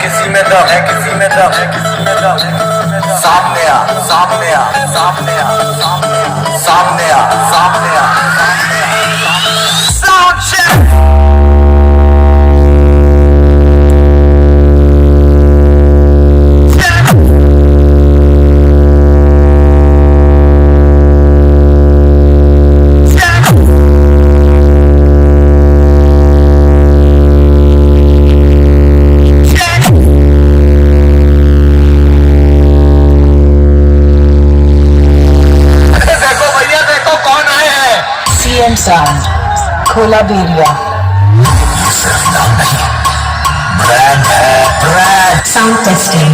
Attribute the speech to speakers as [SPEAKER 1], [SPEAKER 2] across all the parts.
[SPEAKER 1] किसी में दम है, किसी में दम है, किसी में दम है। सामने आ, सामने आ, सामने आ, सामने आ, सामने आ, सामने आ, सामने आ। Sound check.
[SPEAKER 2] Sound, खोला बेरिया।
[SPEAKER 1] ब्रांड है, brand.
[SPEAKER 2] Sound testing.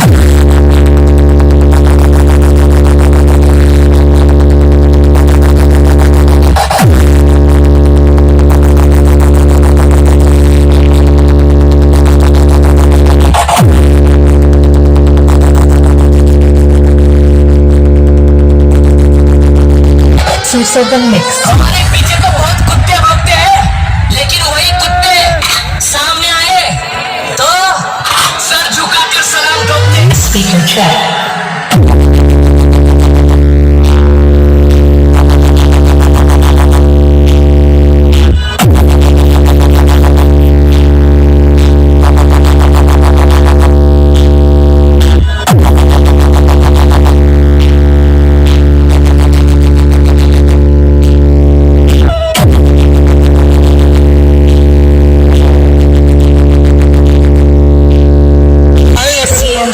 [SPEAKER 2] Suicidal mix.
[SPEAKER 3] हमारे पीछे तो बहुत कुत्ते भौंकते हैं, लेकिन वही कुत्ते सामने आए तो सर झुकाकर सलाम ठोकते।
[SPEAKER 2] Speaker check.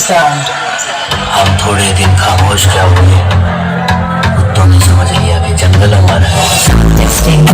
[SPEAKER 2] Sound.
[SPEAKER 3] हम थोड़े दिन खामोश क्या हुए, कुत्तों ने समझ लिया कि जंगल हमारा है।
[SPEAKER 2] Testing.